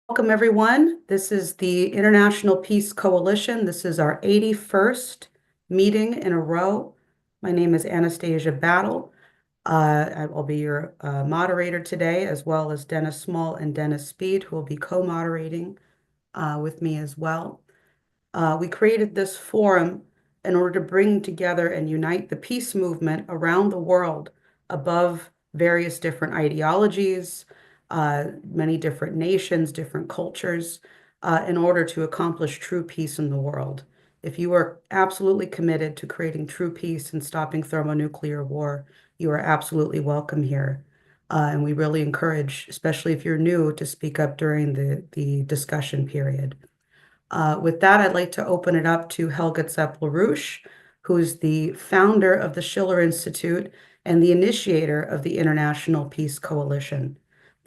Welcome, everyone. This is the International Peace Coalition. This is our 81st meeting in a row. My name is Anastasia Battle. I will be your moderator today, as well as Dennis Small and Dennis Speed, who will be co-moderating with me as well. We created this forum in order to bring together and unite the peace movement around the world above various different ideologies, many different nations, different cultures, in order to accomplish true peace in the world. If you are absolutely committed to creating true peace and stopping thermonuclear war, you are absolutely welcome here. And we really encourage, especially if you're new, to speak up during the discussion period. With that, I'd like to open it up to Helga Zepp-LaRouche, who's the founder of the Schiller Institute and the initiator of the International Peace Coalition.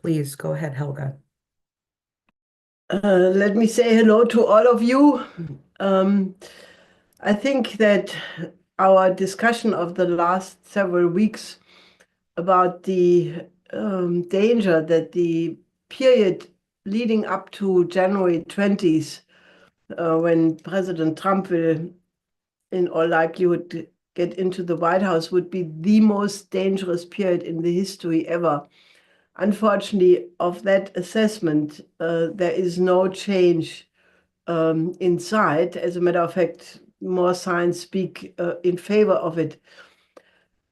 Please go ahead, Helga. Let me say hello to all of you. I think that our discussion of the last several weeks about the danger that the period leading up to January 20th, when President Trump will, in all likelihood, get into the White House, would be the most dangerous period in the history ever. Unfortunately, of that assessment, there is no change in sight. As a matter of fact, more signs speak in favor of it,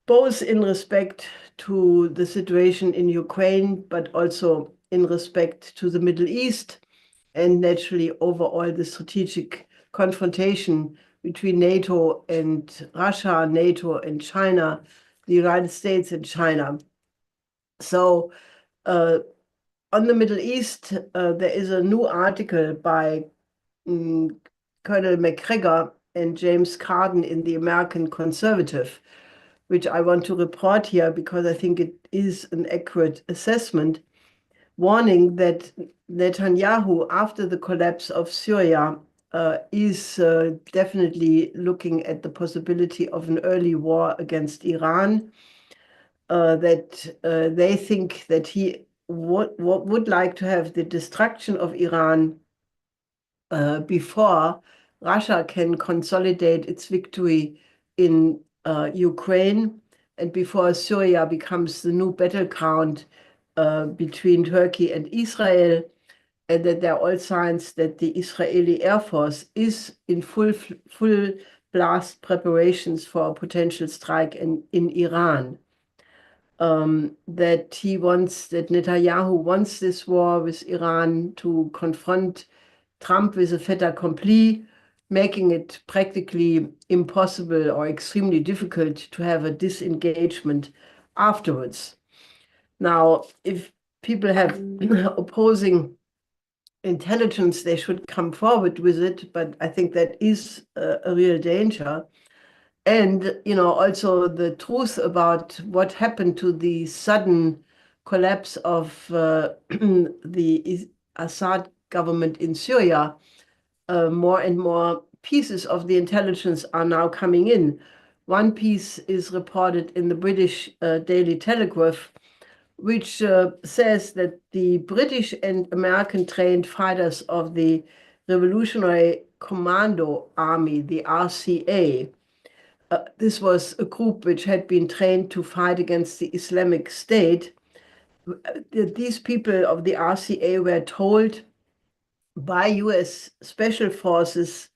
both in respect to the situation in Ukraine, but also in respect to the Middle East, and naturally overall the strategic confrontation between NATO and Russia, NATO and China, the United States and China. So on the Middle East, there is a new article by Colonel McGregor and James Carden in the American Conservative, which I want to report here because I think it is an accurate assessment, warning that Netanyahu, after the collapse of Syria, is definitely looking at the possibility of an early war against Iran, that they think that he would like to have the destruction of Iran before Russia can consolidate its victory in Ukraine and before Syria becomes the new battleground between Turkey and Israel, and that there are all signs that the Israeli Air Force is in full blast preparations for a potential strike in Iran. That Netanyahu wants this war with Iran to confront Trump with a fait accompli, making it practically impossible or extremely difficult to have a disengagement afterwards. Now, if people have opposing intelligence, they should come forward with it, but I think that is a real danger. And, also the truth about what happened to the sudden collapse of the Assad government in Syria, more and more pieces of the intelligence are now coming in. One piece is reported in the British Daily Telegraph, which says that the British and American trained fighters of the Revolutionary Commando Army, the RCA, this was a group which had been trained to fight against the Islamic State. These people of the RCA were told by US Special Forces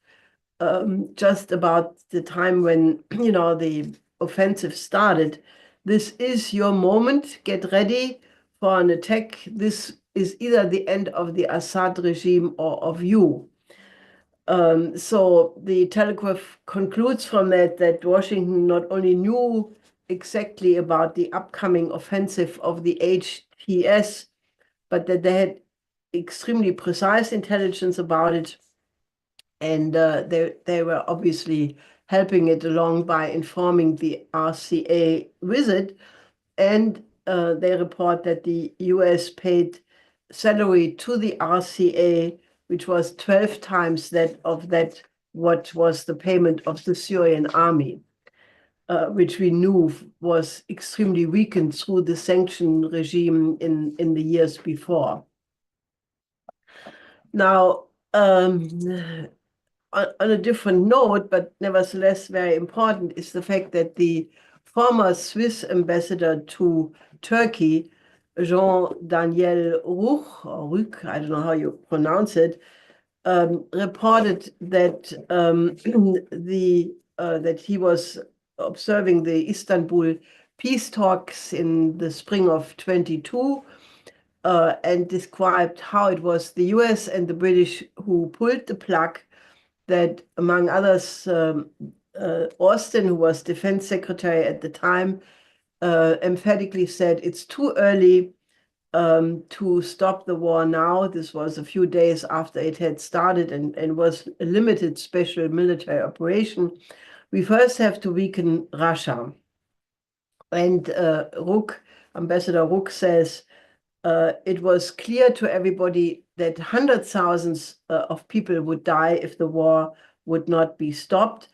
just about the time when, the offensive started. This is your moment. Get ready for an attack. This is either the end of the Assad regime or of you. So the Telegraph concludes from that Washington not only knew exactly about the upcoming offensive of the HTS, but that they had extremely precise intelligence about it. And they were obviously helping it along by informing the RCA with it. And they report that the US paid salary to the RCA, which was 12 times what was the payment of the Syrian army, which we knew was extremely weakened through the sanction regime in the years before. Now, on a different note, but nevertheless very important, is the fact that the former Swiss ambassador to Turkey, Jean-Daniel Ruch, or Rück, I don't know how you pronounce it, reported that that he was observing the Istanbul peace talks in the spring of 22, and described how it was the US and the British who pulled the plug, that among others, Austin, who was defense secretary at the time, emphatically said it's too early to stop the war now. This was a few days after it had started and was a limited special military operation. We first have to weaken Russia. And Ambassador Ruck says, it was clear to everybody that hundreds of thousands of people would die if the war would not be stopped.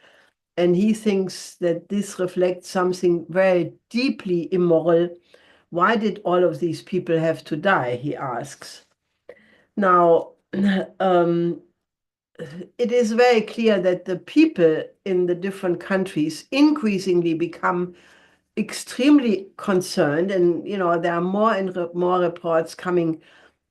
And he thinks that this reflects something very deeply immoral. Why did all of these people have to die, he asks. Now, it is very clear that the people in the different countries increasingly become extremely concerned, and there are more and more reports coming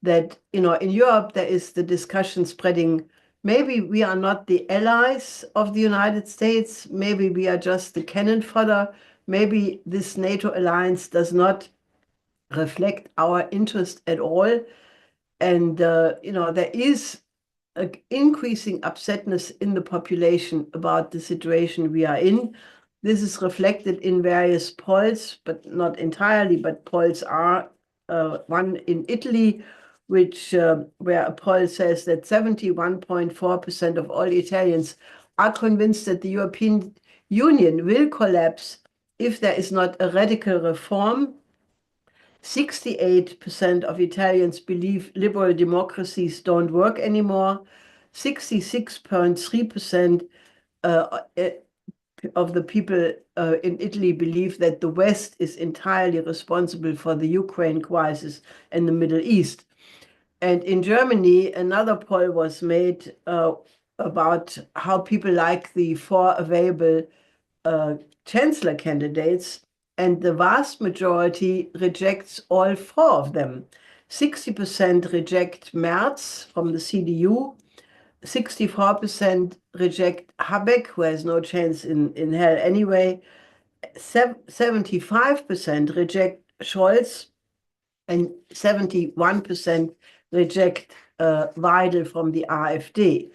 that in Europe there is the discussion spreading, maybe we are not the allies of the United States, maybe we are just the cannon fodder, maybe this NATO alliance does not reflect our interest at all. And there is an increasing upsetness in the population about the situation we are in. This is reflected in various polls, but not entirely, but polls are one in Italy, where a poll says that 71.4% of all Italians are convinced that the European Union will collapse if there is not a radical reform. 68% of Italians believe liberal democracies don't work anymore. 66.3% of the people in Italy believe that the West is entirely responsible for the Ukraine crisis and the Middle East. And in Germany, another poll was made about how people like the 4 available chancellor candidates, and the vast majority rejects all 4 of them. 60% reject Merz from the CDU, 64% reject Habeck, who has no chance in hell anyway, 75% reject Scholz, and 71% reject Weidel from the AfD.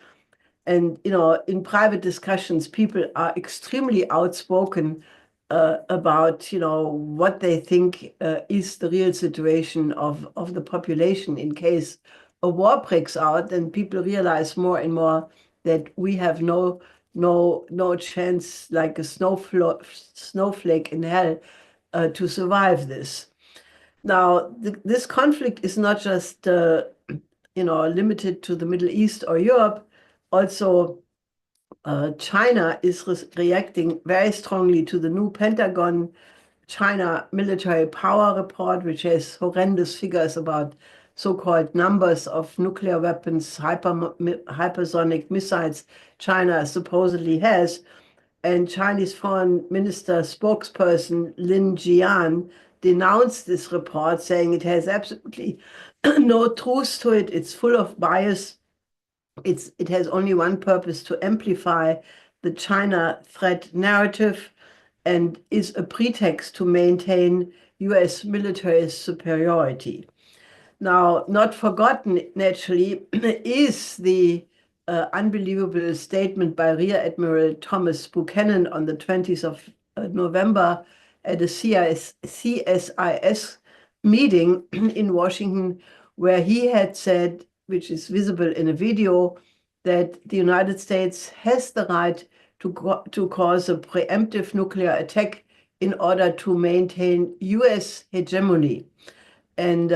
And, in private discussions, people are extremely outspoken about, what they think is the real situation of the population in case a war breaks out. And people realize more and more that we have no chance, like a snowflake in hell, to survive this. Now, this conflict is not just limited to the Middle East or Europe. Also, China is reacting very strongly to the new Pentagon China military power report, which has horrendous figures about so-called numbers of nuclear weapons, hypersonic missiles China supposedly has. And Chinese Foreign Minister spokesperson Lin Jian denounced this report, saying it has absolutely no truth to it. It's full of bias. It has only one purpose: to amplify the China threat narrative, and is a pretext to maintain US military superiority. Now, not forgotten, naturally, is the unbelievable statement by Rear Admiral Thomas Buchanan on the 20th of November at a CSIS meeting in Washington, where he had said, which is visible in a video, that the United States has the right to cause a preemptive nuclear attack in order to maintain US hegemony. And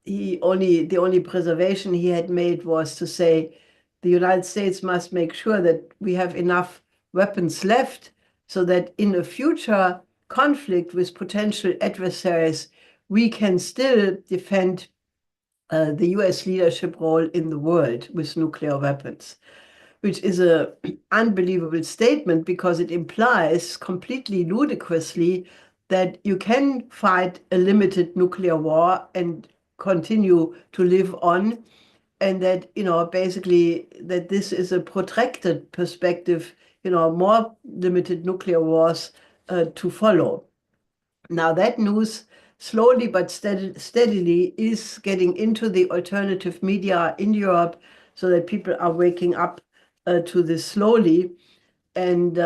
the only preservation he had made was to say the United States must make sure that we have enough weapons left so that in a future conflict with potential adversaries, we can still defend the US leadership role in the world with nuclear weapons, which is an unbelievable statement because it implies completely ludicrously that you can fight a limited nuclear war and continue to live on, and that, basically that this is a protracted perspective, more limited nuclear wars to follow. Now that news slowly but steadily is getting into the alternative media in Europe so that people are waking up to this slowly. And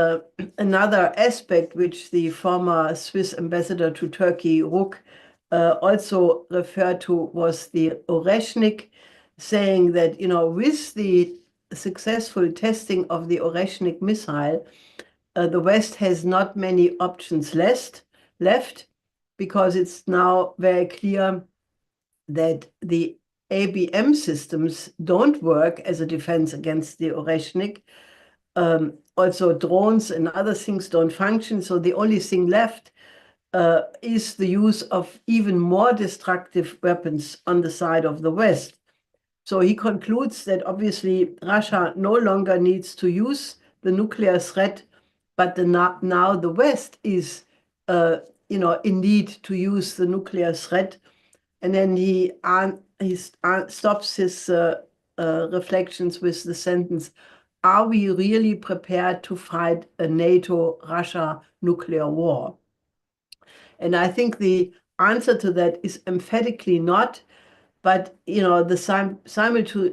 another aspect which the former Swiss ambassador to Turkey, Ruk, also referred to was the Oreshnik, saying that, with the successful testing of the Oreshnik missile, the West has not many options left, because it's now very clear that the ABM systems don't work as a defense against the Oreshnik. Also, drones and other things don't function. So the only thing left is the use of even more destructive weapons on the side of the West. So he concludes that obviously Russia no longer needs to use the nuclear threat, but now the West is, in need to use the nuclear threat. And then he stops his reflections with the sentence, "Are we really prepared to fight a NATO-Russia nuclear war?" And I think the answer to that is emphatically not. But, the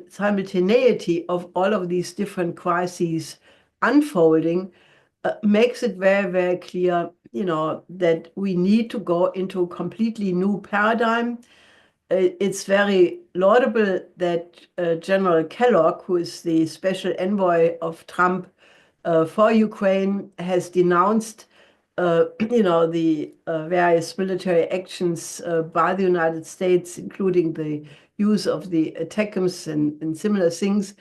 simultaneity of all of these different crises unfolding makes it very, very clear, that we need to go into a completely new paradigm. It's very laudable that General Kellogg, who is the special envoy of Trump for Ukraine, has denounced the various military actions by the United States, including the use of the ATACMS and similar things.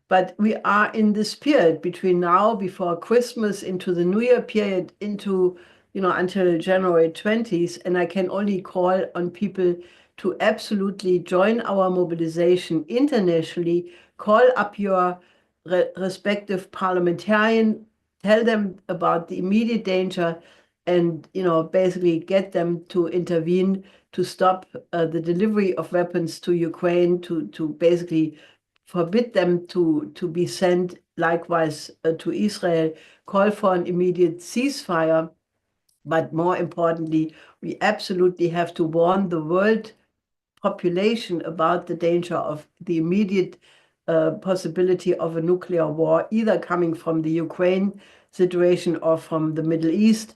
But we are in this period between now, before Christmas, into the New Year period, into, until January 20th. And I can only call on people to absolutely join our mobilization internationally, call up your respective parliamentarian, tell them about the immediate danger, and basically get them to intervene to stop the delivery of weapons to Ukraine, to basically forbid them to be sent, likewise to Israel, call for an immediate ceasefire. But more importantly, we absolutely have to warn the world population about the danger of the immediate possibility of a nuclear war, either coming from the Ukraine situation or from the Middle East,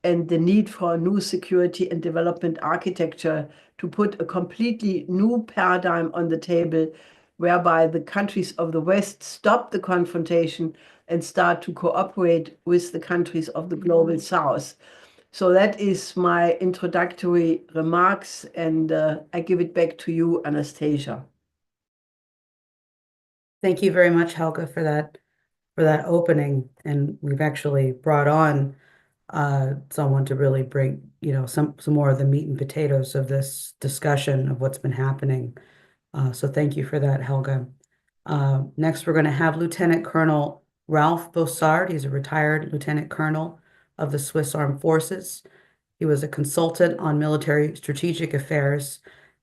and the need for a new security and development architecture to put a completely new paradigm on the table, whereby the countries of the West stop the confrontation and start to cooperate with the countries of the global South. So that is my introductory remarks, and I give it back to you, Anastasia. Thank you very much, Helga, for that opening. And we've actually brought on someone to really bring, some more of the meat and potatoes of this discussion of what's been happening. So thank you for that, Helga. Next, we're going to have Lieutenant Colonel Ralph Bossard. He's a retired Lieutenant Colonel of the Swiss Armed Forces. He was a consultant on military strategic affairs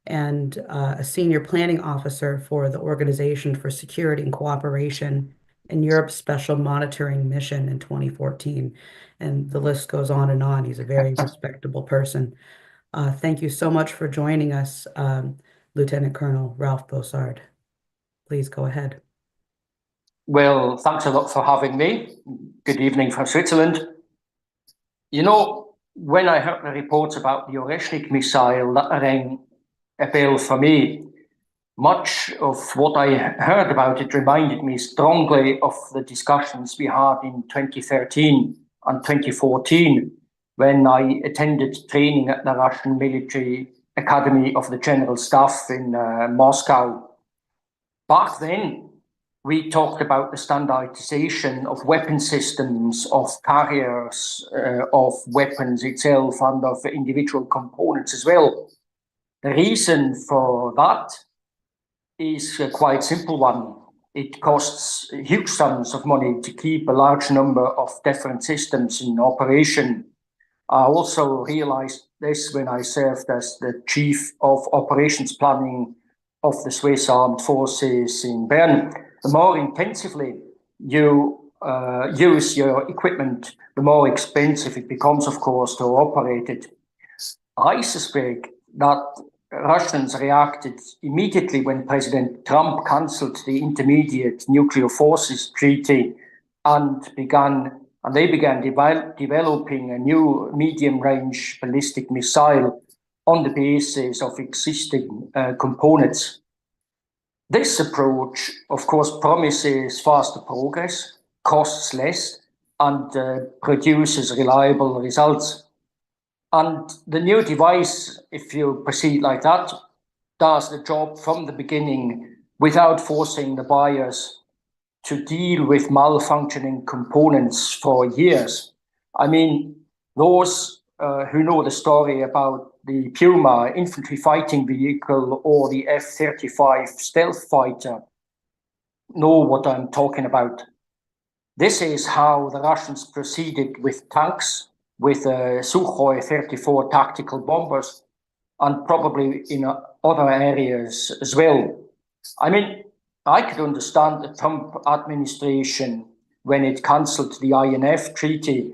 and a senior planning officer for the Organization for Security and Cooperation in Europe's Special Monitoring Mission in 2014. And the list goes on and on. He's a very respectable person. Thank you so much for joining us, Lieutenant Colonel Ralph Bossard. Please go ahead. Well, thanks a lot for having me. Good evening from Switzerland. When I heard the reports about the Oreshnik missile, that rang a bell for me. Much of what I heard about it reminded me strongly of the discussions we had in 2013 and 2014, when I attended training at the Russian Military Academy of the General Staff in Moscow. Back then, we talked about the standardization of weapon systems, of carriers, of weapons itself, and of individual components as well. The reason for that is a quite simple one. It costs huge sums of money to keep a large number of different systems in operation. I also realized this when I served as the Chief of Operations Planning of the Swiss Armed Forces in Bern. The more intensively you use your equipment, the more expensive it becomes, of course, to operate it. I suspect that Russians reacted immediately when President Trump cancelled the Intermediate Nuclear Forces Treaty and they began developing a new medium-range ballistic missile on the basis of existing components. This approach, of course, promises faster progress, costs less, and produces reliable results. And the new device, if you proceed like that, does the job from the beginning without forcing the buyers to deal with malfunctioning components for years. I mean, those who know the story about the Puma infantry fighting vehicle or the F-35 stealth fighter know what I'm talking about. This is how the Russians proceeded with tanks, with Sukhoi 34 tactical bombers, and probably in other areas as well. I mean, I could understand the Trump administration when it cancelled the INF treaty,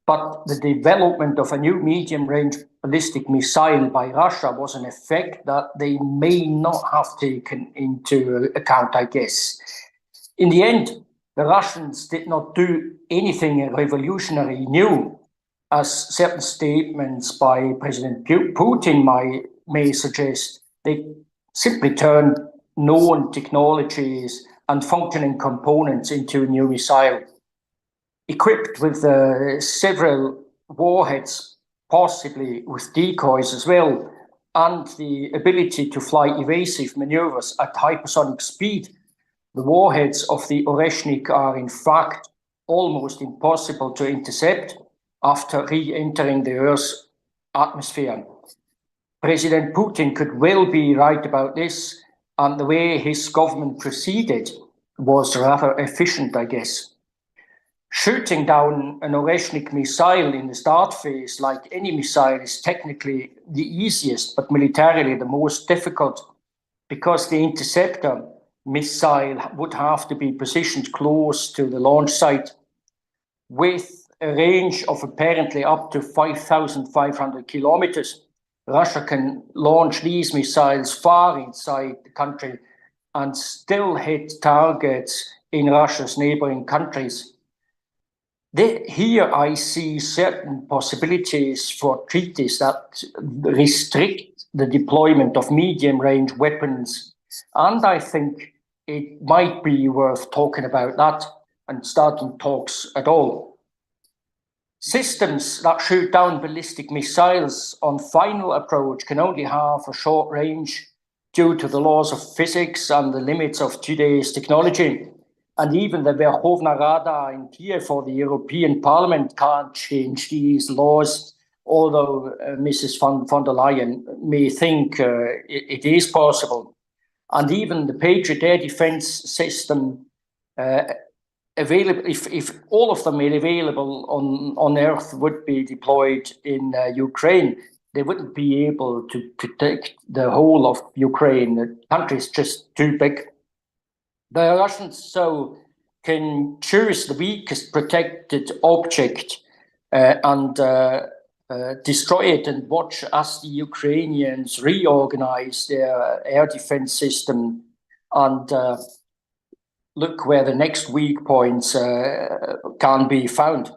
but the development of a new medium-range ballistic missile by Russia was an effect that they may not have taken into account, I guess. In the end, the Russians did not do anything revolutionary new, as certain statements by President Putin may suggest. They simply turned known technologies and functioning components into a new missile. Equipped with several warheads, possibly with decoys as well, and the ability to fly evasive maneuvers at hypersonic speed, the warheads of the Oreshnik are in fact almost impossible to intercept after re-entering the Earth's atmosphere. President Putin could well be right about this, and the way his government proceeded was rather efficient, I guess. Shooting down an Oreshnik missile in the start phase, like any missile, is technically the easiest, but militarily the most difficult, because the interceptor missile would have to be positioned close to the launch site with a range of apparently up to 5,500 kilometers. Russia can launch these missiles far inside the country and still hit targets in Russia's neighboring countries. Here I see certain possibilities for treaties that restrict the deployment of medium-range weapons, and I think it might be worth talking about that and starting talks at all. Systems that shoot down ballistic missiles on final approach can only have a short range due to the laws of physics and the limits of today's technology. And even the Verkhovna Rada in Kiev or the European Parliament can't change these laws, although Mrs. von der Leyen may think it is possible. And even the Patriot air defense system available, if all of them made available on Earth would be deployed in Ukraine, they wouldn't be able to protect the whole of Ukraine. The country is just too big. The Russians so can choose the weakest protected object and destroy it and watch as the Ukrainians reorganize their air defense system and look where the next weak points can be found.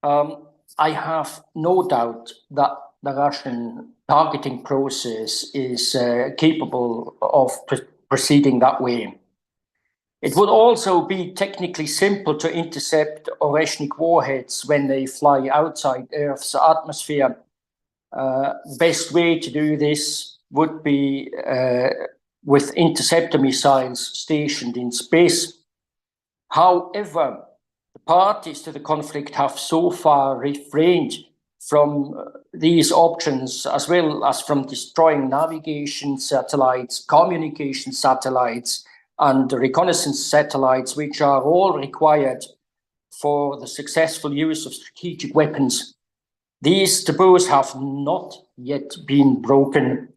I have no doubt that the Russian targeting process is capable of proceeding that way. It would also be technically simple to intercept Oreshnik warheads when they fly outside Earth's atmosphere. The best way to do this would be with interceptor missiles stationed in space. However, the parties to the conflict have so far refrained from these options, as well as from destroying navigation satellites, communication satellites, and reconnaissance satellites, which are all required for the successful use of strategic weapons. These taboos have not yet been broken.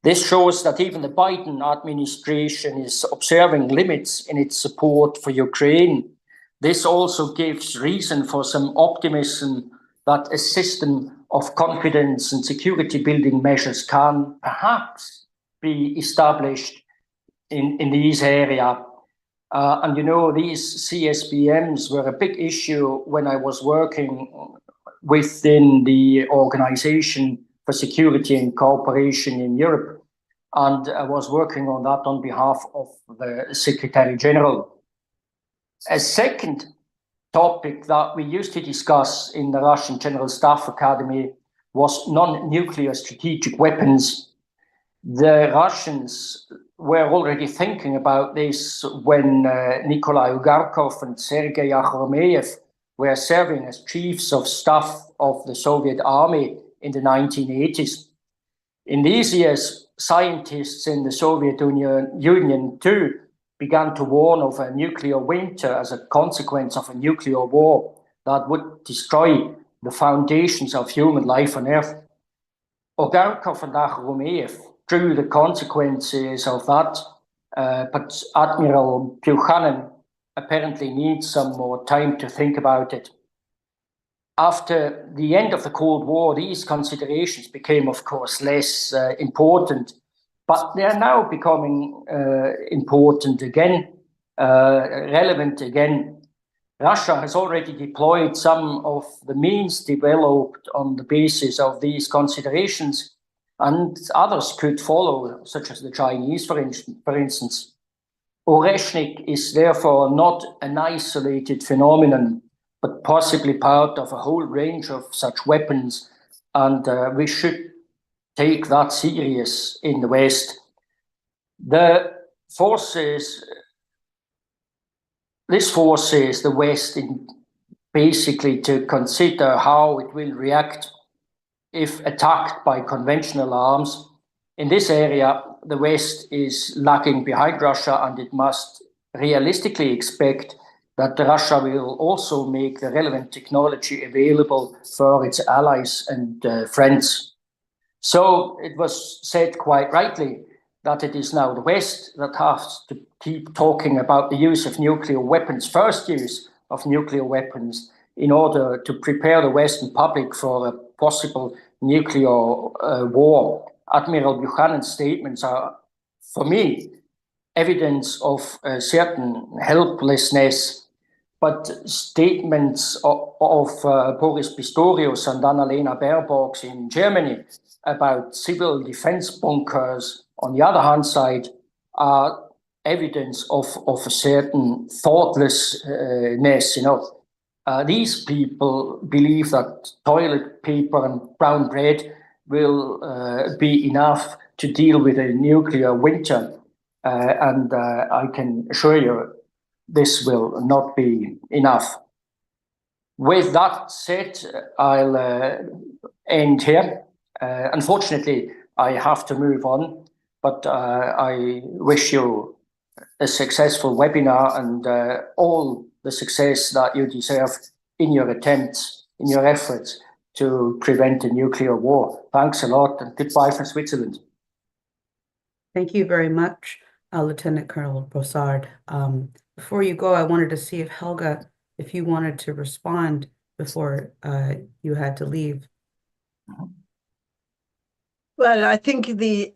This shows that even the Biden administration is observing limits in its support for Ukraine. This also gives reason for some optimism that a system of confidence and security building measures can perhaps be established in these areas. And you know, these CSBMs were a big issue when I was working within the Organization for Security and Cooperation in Europe. And I was working on that on behalf of the Secretary General. A second topic that we used to discuss in the Russian General Staff Academy was non-nuclear strategic weapons. The Russians were already thinking about this when Nikolai Ugarkov and Sergei Akhromeyev were serving as chiefs of staff of the Soviet army in the 1980s. In these years, scientists in the Soviet Union too began to warn of a nuclear winter as a consequence of a nuclear war that would destroy the foundations of human life on Earth. Ugarkov and Akhromeyev drew the consequences of that, but Admiral Buchanan apparently needs some more time to think about it. After the end of the Cold War, these considerations became, of course, less important, but they are now becoming important again, relevant again. Russia has already deployed some of the means developed on the basis of these considerations, and others could follow, such as the Chinese, for instance. Oreshnik is therefore not an isolated phenomenon, but possibly part of a whole range of such weapons, and we should take that serious in the West. This forces the West in basically to consider how it will react if attacked by conventional arms. In this area, the West is lagging behind Russia, and it must realistically expect that Russia will also make the relevant technology available for its allies and friends. So it was said quite rightly that it is now the West that has to keep talking about the use of nuclear weapons, first use of nuclear weapons, in order to prepare the Western public for a possible nuclear war. Admiral Buchanan's statements are, for me, evidence of a certain helplessness, but statements of Boris Pistorius and Annalena Baerbock in Germany about civil defense bunkers, on the other hand side, are evidence of a certain thoughtlessness. These people believe that toilet paper and brown bread will be enough to deal with a nuclear winter. And I can assure you this will not be enough. With that said, I'll end here. Unfortunately, I have to move on, but I wish you a successful webinar and all the success that you deserve in your attempts, in your efforts to prevent a nuclear war. Thanks a lot, and goodbye from Switzerland. Thank you very much, Lieutenant Colonel Bossard. Before you go, I wanted to see if Helga, if you wanted to respond before you had to leave. Well, I think the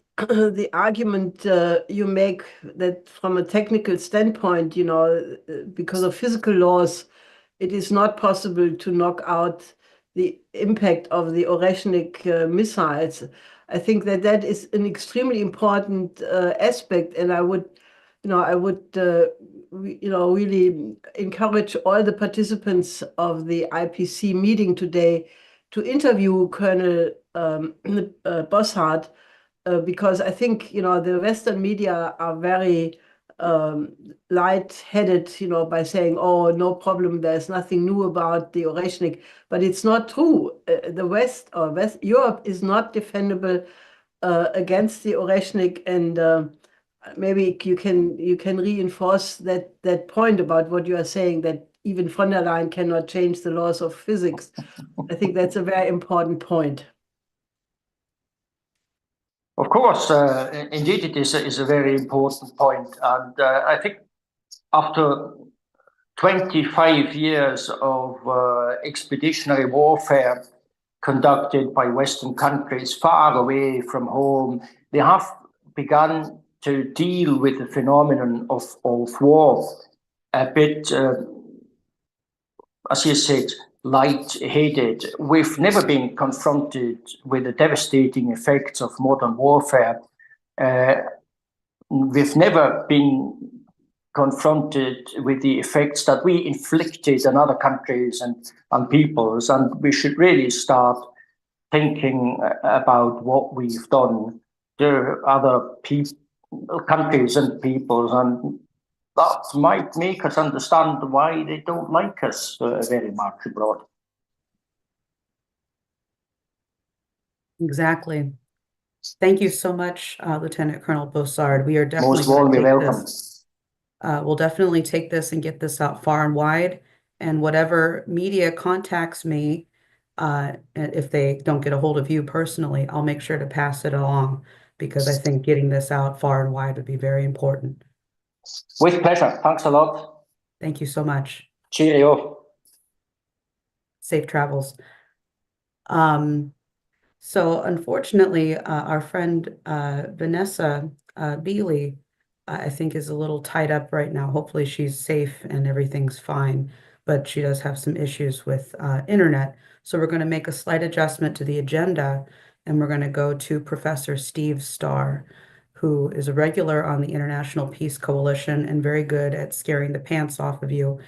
argument you make that from a technical standpoint, because of physical laws, it is not possible to knock out the impact of the Oreshnik missiles. I think that is an extremely important aspect, and I would really encourage all the participants of the IPC meeting today to interview Colonel Bossard, because I think the Western media are very light-headed, by saying, "Oh, no problem, there's nothing new about the Oreshnik," but it's not true. The West or West Europe is not defendable against the Oreshnik, and maybe you can reinforce that point about what you are saying, that even von der Leyen cannot change the laws of physics. I think that's a very important point. Of course, indeed, it is a very important point. And I think after 25 years of expeditionary warfare conducted by Western countries far away from home, they have begun to deal with the phenomenon of war a bit, as you said, light-headed. We've never been confronted with the devastating effects of modern warfare. We've never been confronted with the effects that we inflicted on other countries and peoples, and we should really start thinking about what we've done to other countries and peoples, and that might make us understand why they don't like us very much abroad. Exactly. Thank you so much, Lieutenant Colonel Bossard. We are definitely Most warmly welcome. We'll definitely take this and get this out far and wide. And whatever media contacts me, if they don't get a hold of you personally, I'll make sure to pass it along, because I think getting this out far and wide would be very important. With pleasure. Thanks a lot. Thank you so much. Cheerio. Safe travels. So unfortunately, our friend Vanessa Beeley, I think, is a little tied up right now. Hopefully she's safe and everything's fine, but she does have some issues with internet. So we're going to make a slight adjustment to the agenda, and we're going to go to Professor Steve Starr, who is a regular on the International Peace Coalition and very good at scaring the pants off of you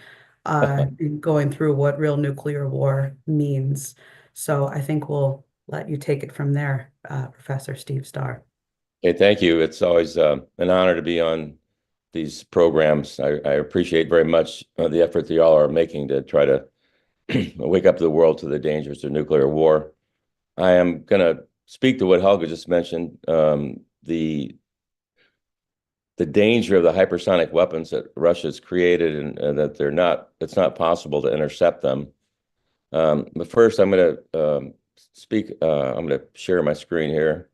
and going through what real nuclear war means. So I think we'll let you take it from there, Professor Steve Starr. Okay, thank you. It's always an honor to be on these programs. I appreciate very much the effort that y'all are making to try to wake up the world to the dangers of nuclear war. I am going to speak to what Helga just mentioned, the danger of the hypersonic weapons that Russia's created, and that it's not possible to intercept them. But first, I'm going to I'm going to share my screen here.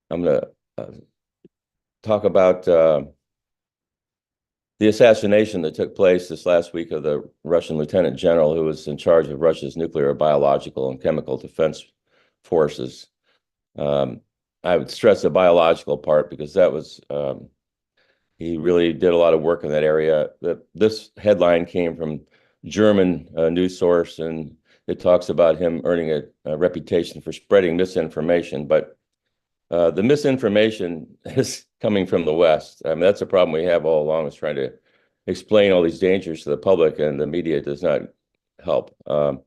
I'm going to talk about the assassination that took place this last week of the Russian lieutenant general who was in charge of Russia's nuclear, biological, and chemical defense forces. I would stress the biological part because that was, he really did a lot of work in that area. This headline came from German news source, and it talks about him earning a reputation for spreading misinformation. But the misinformation is coming from the West. I mean, that's a problem we have all along, is trying to explain all these dangers to the public, and the media does not help. The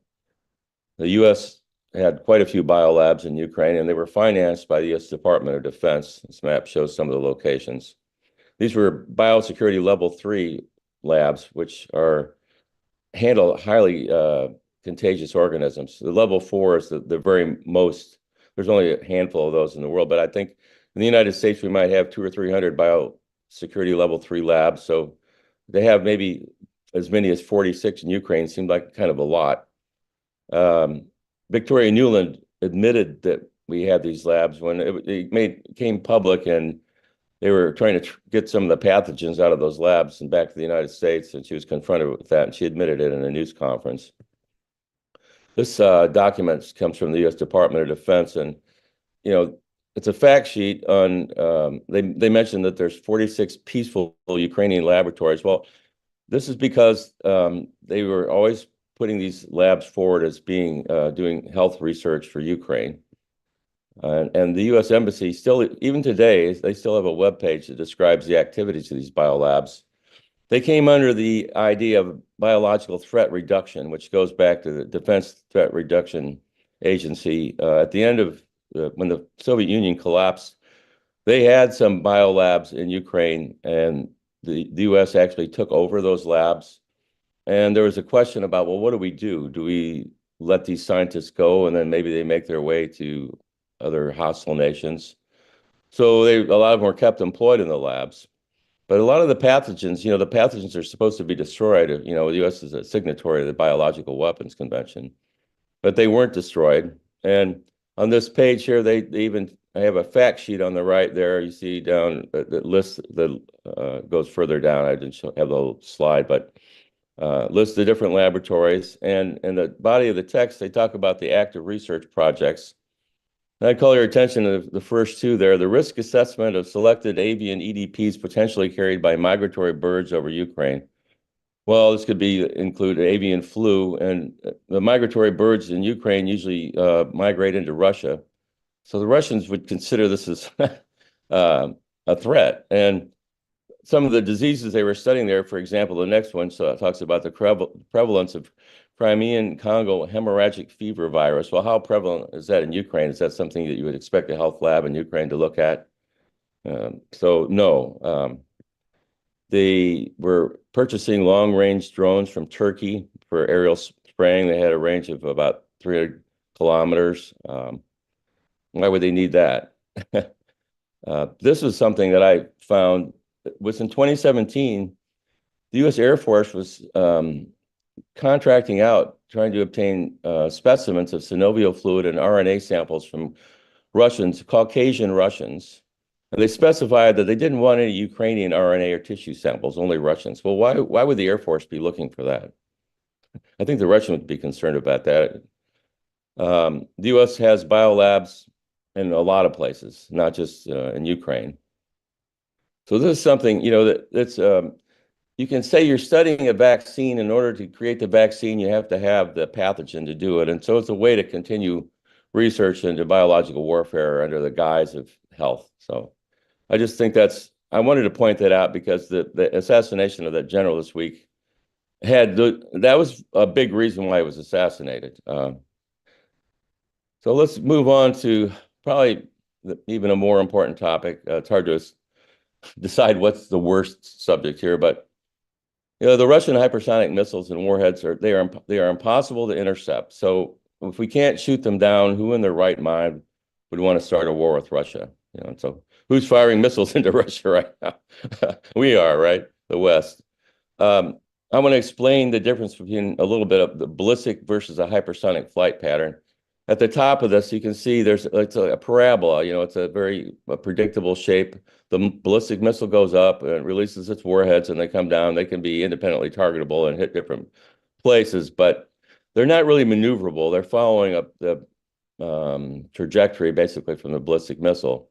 U.S. had quite a few biolabs in Ukraine, and they were financed by the U.S. Department of Defense. This map shows some of the locations. These were biosecurity level 3 labs, which handle highly contagious organisms. The level 4 is the very most. There's only a handful of those in the world, but I think in the United States we might have 200 or 300 biosecurity level 3 labs. So they have maybe as many as 46 in Ukraine. Seemed like kind of a lot. Victoria Nuland admitted that we had these labs when it came public, and they were trying to get some of the pathogens out of those labs and back to the United States, and she was confronted with that, and she admitted it in a news conference. This document comes from the U.S. Department of Defense, and it's a fact sheet on. They mentioned that there's 46 peaceful Ukrainian laboratories. Well, this is because they were always putting these labs forward as being doing health research for Ukraine. And the U.S. Embassy still, even today, they still have a webpage that describes the activities of these biolabs. They came under the idea of biological threat reduction, which goes back to the Defense Threat Reduction Agency. At the end of when the Soviet Union collapsed, They had some biolabs in Ukraine, and the U.S. actually took over those labs. And there was a question about, well, what do we do? Do we let these scientists go, and then maybe they make their way to other hostile nations? So a lot of them were kept employed in the labs. But a lot of the pathogens, the pathogens are supposed to be destroyed. The U.S. is a signatory of the Biological Weapons Convention, but they weren't destroyed. And on this page here, I have a fact sheet on the right there. You see down that lists that goes further down. I didn't have the whole slide, but lists the different laboratories. And in the body of the text, they talk about the active research projects. And I call your attention to the first two there, the risk assessment of selected avian EDPs potentially carried by migratory birds over Ukraine. Well, this could include avian flu, and the migratory birds in Ukraine usually migrate into Russia. So the Russians would consider this as a threat. And some of the diseases they were studying there, for example, the next one talks about the prevalence of Crimean Congo hemorrhagic fever virus. Well, how prevalent is that in Ukraine? Is that something that you would expect a health lab in Ukraine to look at? So no. They were purchasing long-range drones from Turkey for aerial spraying. They had a range of about 300 kilometers. Why would they need that? This was something that I found was in 2017, the U.S. Air Force was contracting out, trying to obtain specimens of synovial fluid and RNA samples from Russians, Caucasian Russians. And they specified that they didn't want any Ukrainian RNA or tissue samples, only Russians. Well, why would the Air Force be looking for that? I think the Russians would be concerned about that. The U.S. has biolabs in a lot of places, not just in Ukraine. So this is something, that's you can say you're studying a vaccine. In order to create the vaccine, you have to have the pathogen to do it. And so it's a way to continue research into biological warfare under the guise of health. So I just think I wanted to point that out because the assassination of that general this week that was a big reason why he was assassinated. So let's move on to probably even a more important topic. It's hard to decide what's the worst subject here, but the Russian hypersonic missiles and warheads they are impossible to intercept. So if we can't shoot them down, who in their right mind would want to start a war with Russia? So who's firing missiles into Russia right now? We are, right? The West. I want to explain the difference between a little bit of the ballistic versus a hypersonic flight pattern. At the top of this, you can see it's a parabola. It's a very predictable shape. The ballistic missile goes up and releases its warheads, and they come down. They can be independently targetable and hit different places, but they're not really maneuverable. They're following up the trajectory, basically, from the ballistic missile.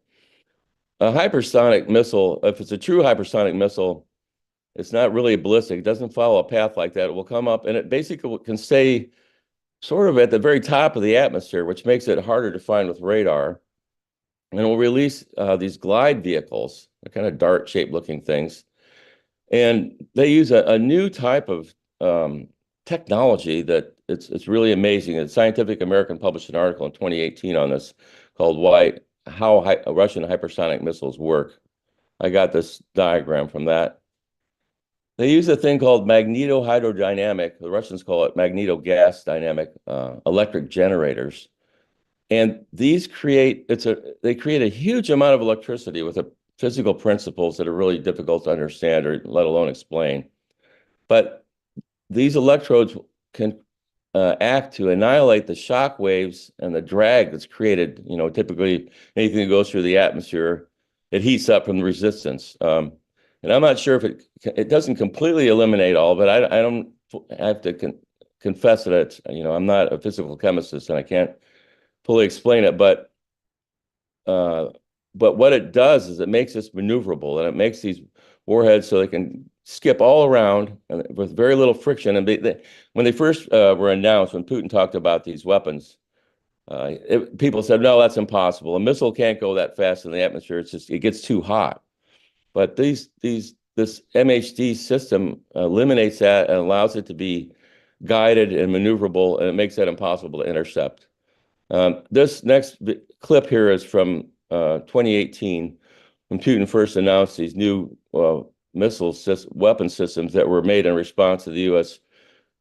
A hypersonic missile, if it's a true hypersonic missile, it's not really a ballistic. It doesn't follow a path like that. It will come up, and it basically can stay sort of at the very top of the atmosphere, which makes it harder to find with radar. And it will release these glide vehicles, kind of dart-shaped looking things. And they use a new type of technology that it's really amazing. And Scientific American published an article in 2018 on this called How Russian Hypersonic Missiles Work. I got this diagram from that. They use a thing called magnetohydrodynamic, the Russians call it magneto-gas dynamic electric generators. And these create a huge amount of electricity with physical principles that are really difficult to understand or let alone explain. But these electrodes can act to annihilate the shock waves and the drag that's created. Typically anything that goes through the atmosphere, it heats up from the resistance. And I'm not sure if it doesn't completely eliminate all, but I don't have to confess that I'm not a physical chemist and I can't fully explain it. But what it does is it makes this maneuverable, and it makes these warheads so they can skip all around and with very little friction. And when they first were announced, when Putin talked about these weapons, people said, no, that's impossible. A missile can't go that fast in the atmosphere. It gets too hot. But this MHD system eliminates that and allows it to be guided and maneuverable, and it makes that impossible to intercept. This next clip here is from 2018. when Putin first announced these new weapon systems that were made in response to the U.S.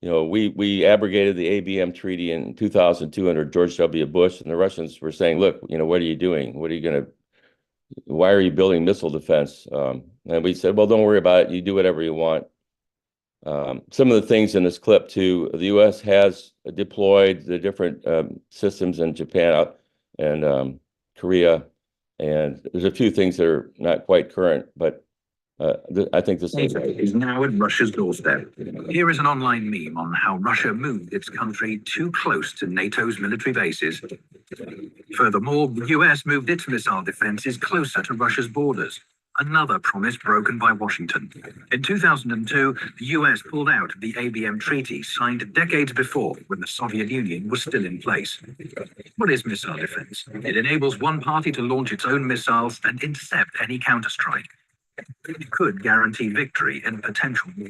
We abrogated the ABM treaty in 2002 under George W. Bush, and the Russians were saying, look, what are you doing? Why are you building missile defense? And we said, well, don't worry about it. You do whatever you want. Some of the things in this clip too, the U.S. has deployed the different systems in Japan and Korea, and there's a few things that are not quite current, but I think this is now at Russia's doorstep. Here is an online meme on how Russia moved its country too close to NATO's military bases. Furthermore, the US moved its missile defenses closer to Russia's borders, another promise broken by Washington. In 2002, the US pulled out of the ABM treaty signed decades before when the Soviet Union was still in place. What is missile defense? It enables one party to launch its own missiles and intercept any counterstrike. It could guarantee victory in a potential war.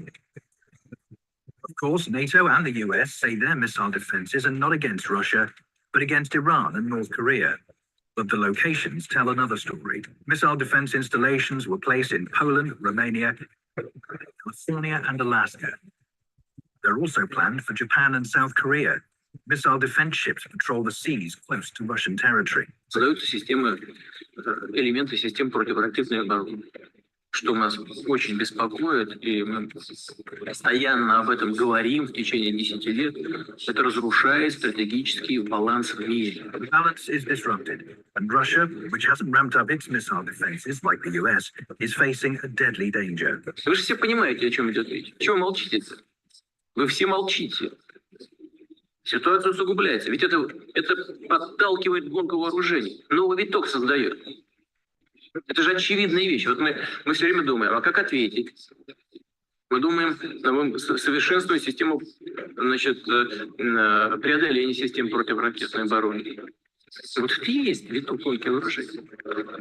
Of course, NATO and the US say their missile defenses are not against Russia, but against Iran and North Korea. But the locations tell another story. Missile defense installations were placed in Poland, Romania, California, and Alaska. They're also planned for Japan and South Korea. Missile defense ships patrol the seas close to Russian territory. Создаются системы, элементы систем противоракетной обороны, что нас очень беспокоит, и мы постоянно об этом говорим в течение 10 лет. Это разрушает стратегический баланс в мире. The balance is disrupted, and Russia, which hasn't ramped up its missile defenses like the US, is facing a deadly danger. Вы же все понимаете, о чем идет речь. Чего вы молчите-то? Вы все молчите. Ситуация усугубляется. Ведь это подталкивает гонку вооружений. Новый виток создает. Это же очевидная вещь. Вот мы все время думаем, а как ответить? Мы думаем, совершенствовать систему, преодоления систем противоракетной обороны. Вот это и есть виток гонки вооружений.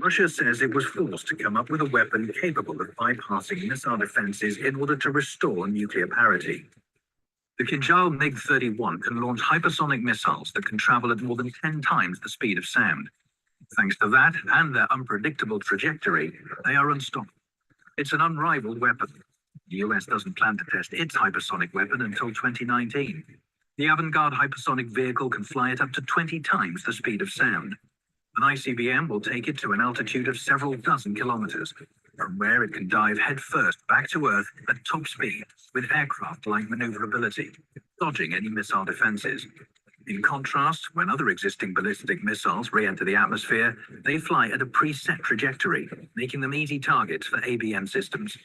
Russia says it was forced to come up with a weapon capable of bypassing missile defenses in order to restore nuclear parity. The Kinjal MiG-31 can launch hypersonic missiles that can travel at more than 10 times the speed of sound. Thanks to that and their unpredictable trajectory, they are unstoppable. It's an unrivaled weapon. The US doesn't plan to test its hypersonic weapon until 2019. The avant-garde hypersonic vehicle can fly at up to 20 times the speed of sound. An ICBM will take it to an altitude of several dozen kilometers, from where it can dive headfirst back to Earth at top speed with aircraft-like maneuverability, dodging any missile defenses. In contrast, when other existing ballistic missiles re-enter the atmosphere, they fly at a preset trajectory, making them easy targets for ABM systems.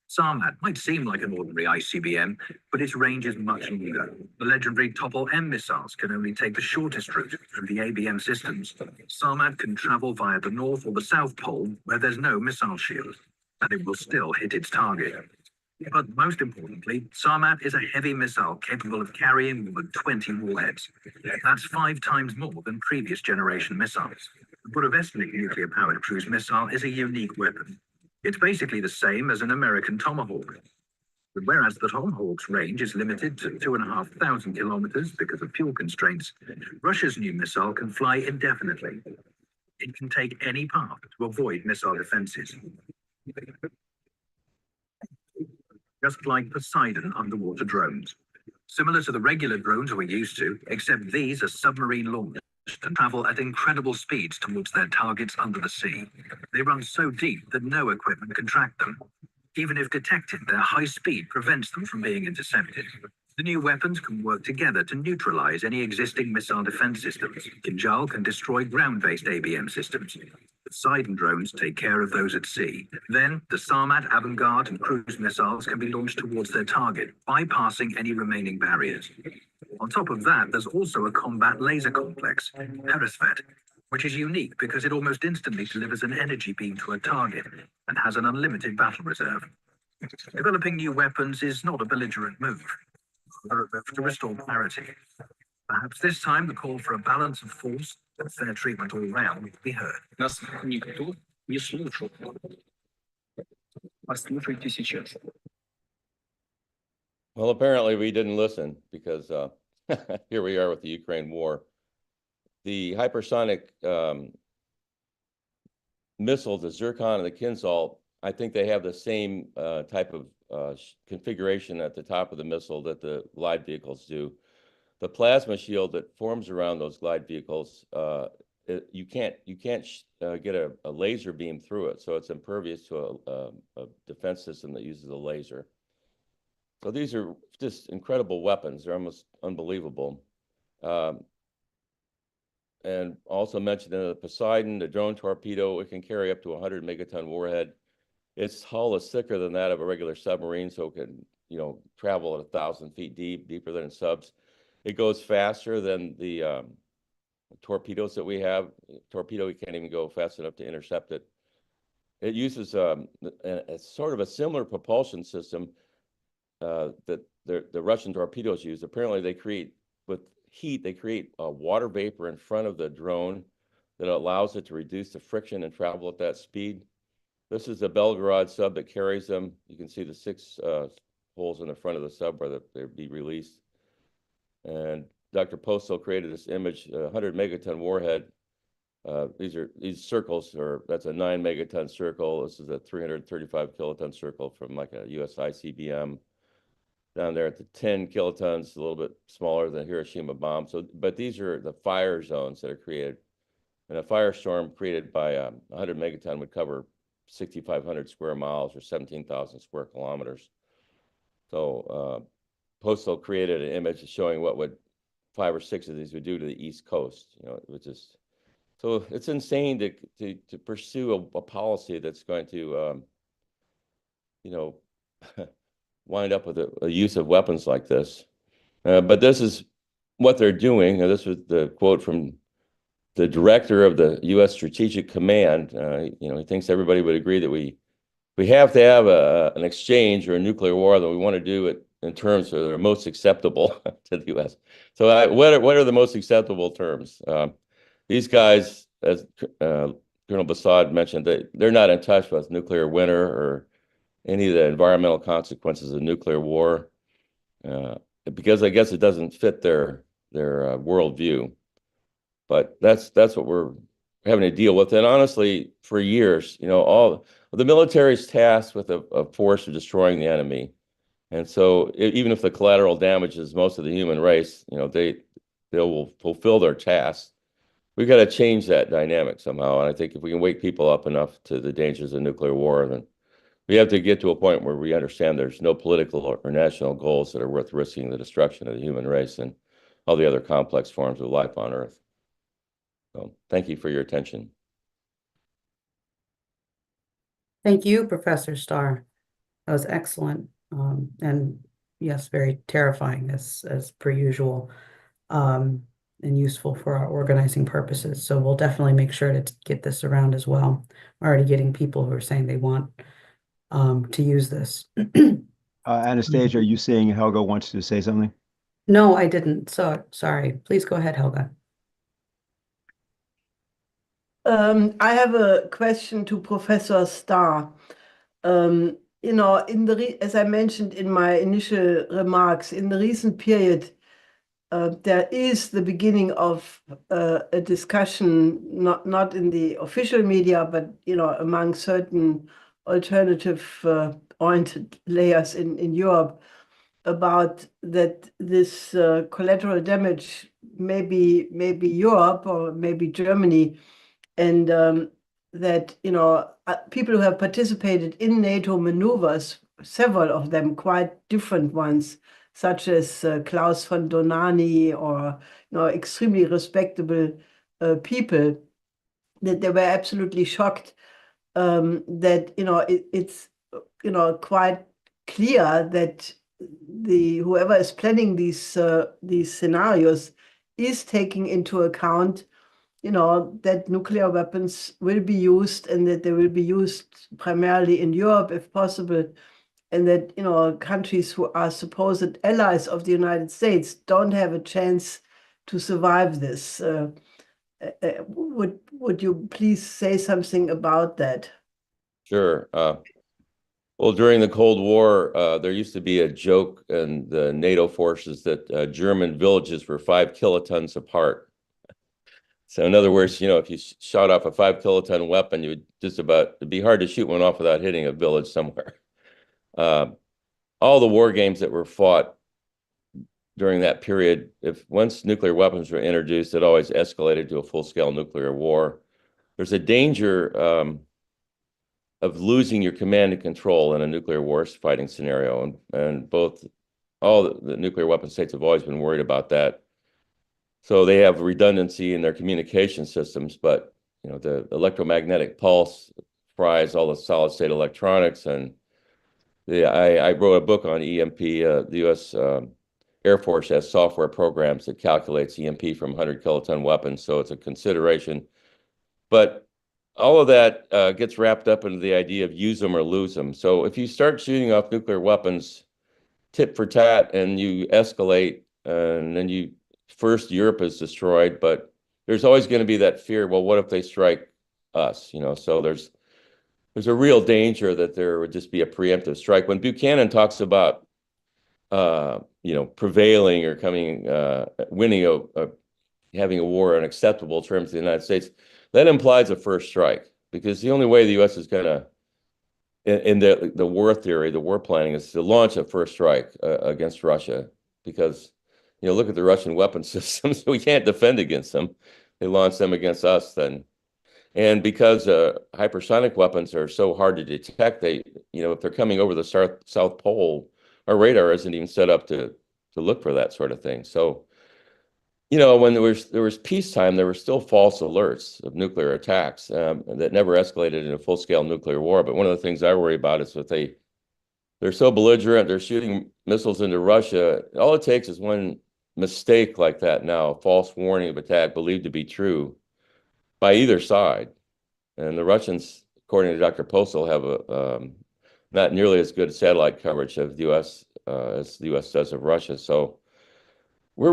Sarmat might seem like an ordinary ICBM, but its range is much longer. The legendary Topol-M missiles can only take the shortest route through the ABM systems. Sarmat can travel via the North or the South Pole, where there's no missile shield, and it will still hit its target. But most importantly, Sarmat is a heavy missile capable of carrying more than 20 warheads. That's 5 times more than previous generation missiles. The Burovestnik nuclear-powered cruise missile is a unique weapon. It's basically the same as an American Tomahawk. But whereas the Tomahawk's range is limited to 2,500 kilometers because of fuel constraints, Russia's new missile can fly indefinitely. It can take any path to avoid missile defenses. Just like Poseidon underwater drones. Similar to the regular drones we're used to, except these are submarine launched and travel at incredible speeds towards their targets under the sea. They run so deep that no equipment can track them. Even if detected, their high speed prevents them from being intercepted. The new weapons can work together to neutralize any existing missile defense systems. Kinjal can destroy ground-based ABM systems. Poseidon drones take care of those at sea. Then, the Sarmat, Avangard, and cruise missiles can be launched towards their target, bypassing any remaining barriers. On top of that, there's also a combat laser complex, Perisvet, which is unique because it almost instantly delivers an energy beam to a target and has an unlimited battle reserve. Developing new weapons is not a belligerent move, but a move to restore parity. Perhaps this time the call for a balance of force and fair treatment all round will be heard. Нас никто не слушал. Послушайте сейчас. Well, apparently we didn't listen because here we are with the Ukraine war. The hypersonic missiles, the Zircon and the Kinzhal, I think they have the same type of configuration at the top of the missile that the glide vehicles do. The plasma shield that forms around those glide vehicles, you can't get a laser beam through it, so it's impervious to a defense system that uses a laser. So these are just incredible weapons. They're almost unbelievable. And also mentioned in the Poseidon, the drone torpedo, it can carry up to 100 megaton warhead. Its hull is thicker than that of a regular submarine, so it can, travel at 1,000 feet deep, deeper than subs. It goes faster than the torpedoes that we have. Torpedo, you can't even go fast enough to intercept it. It uses a sort of a similar propulsion system that the Russian torpedoes use. Apparently, they create, with heat, they create a water vapor in front of the drone that allows it to reduce the friction and travel at that speed. This is the Belgorod sub that carries them. You can see the 6 holes in the front of the sub where they'd be released. And Dr. Postel created this image, 100 megaton warhead. These circles that's a 9 megaton circle. This is a 335 kiloton circle from like a US ICBM. Down there at the 10 kilotons, a little bit smaller than Hiroshima bomb. So, but these are the fire zones that are created. And a firestorm created by 100 megaton would cover 6,500 square miles or 17,000 square kilometers. So Postal created an image showing what would 5 or 6 of these would do to the East Coast. It was just, so it's insane to pursue a policy that's going to, wind up with a use of weapons like this. But this is what they're doing. This was the quote from the director of the U.S. Strategic Command. He thinks everybody would agree that we have to have an exchange or a nuclear war, that we want to do it in terms that are most acceptable to the U.S. So what are the most acceptable terms? These guys, as Colonel Bossard mentioned, they're not in touch with nuclear winter or any of the environmental consequences of nuclear war, because I guess it doesn't fit their worldview. But that's what we're having to deal with. And honestly, for years, all the military is tasked with a force of destroying the enemy. And so even if the collateral damage is most of the human race, they will fulfill their tasks. We've got to change that dynamic somehow. And I think if we can wake people up enough to the dangers of nuclear war, then we have to get to a point where we understand there's no political or national goals that are worth risking the destruction of the human race and all the other complex forms of life on Earth. So thank you for your attention. Thank you, Professor Starr. That was excellent. And yes, very terrifying as per usual, and useful for our organizing purposes. So we'll definitely make sure to get this around as well. We're already getting people who are saying they want to use this. Anastasia, are you saying Helga wants to say something? No, I didn't. So sorry. Please go ahead, Helga. I have a question to Professor Starr. As I mentioned in my initial remarks, in the recent period, there is the beginning of a discussion, not in the official media, but among certain alternative oriented layers in Europe, about that this collateral damage maybe Europe or maybe Germany, and that people who have participated in NATO maneuvers, several of them quite different ones, such as Klaus von Donani or extremely respectable people, that they were absolutely shocked that it's quite clear that whoever is planning these scenarios is taking into account that nuclear weapons will be used, and that they will be used primarily in Europe if possible, and that countries who are supposed allies of the United States don't have a chance to survive this. Would you please say something about that? Sure. Well, during the Cold War, there used to be a joke in the NATO forces that German villages were 5 kilotons apart. So in other words, if you shot off a 5 kiloton weapon, you would it'd be hard to shoot one off without hitting a village somewhere. All the war games that were fought during that period, once nuclear weapons were introduced, it always escalated to a full-scale nuclear war. There's a danger of losing your command and control in a nuclear war fighting scenario, and all the nuclear weapon states have always been worried about that. So they have redundancy in their communication systems, but the electromagnetic pulse fries all the solid state electronics. And I wrote a book on EMP. The U.S. Air Force has software programs that calculates EMP from 100 kiloton weapons, so it's a consideration. But all of that gets wrapped up into the idea of use them or lose them. So if you start shooting off nuclear weapons tit for tat and you escalate, and then first Europe is destroyed, but there's always going to be that fear, well, what if they strike us? So there's a real danger that there would just be a preemptive strike. When Buchanan talks about prevailing or winning having a war on acceptable terms of the United States, that implies a first strike, because the only way the U.S. is going to, in the war theory, the war planning, is to launch a first strike against Russia, because look at the Russian weapon systems. We can't defend against them. They launch them against us then. And because hypersonic weapons are so hard to detect, if they're coming over the South Pole, our radar isn't even set up to look for that sort of thing. So, when there was peacetime, there were still false alerts of nuclear attacks that never escalated in a full-scale nuclear war. But one of the things I worry about is that they're so belligerent, they're shooting missiles into Russia. All it takes is one mistake like that now, a false warning of attack believed to be true by either side. And the Russians, according to Dr. Postel, have not nearly as good satellite coverage of the U.S. As the U.S. does of Russia. So we're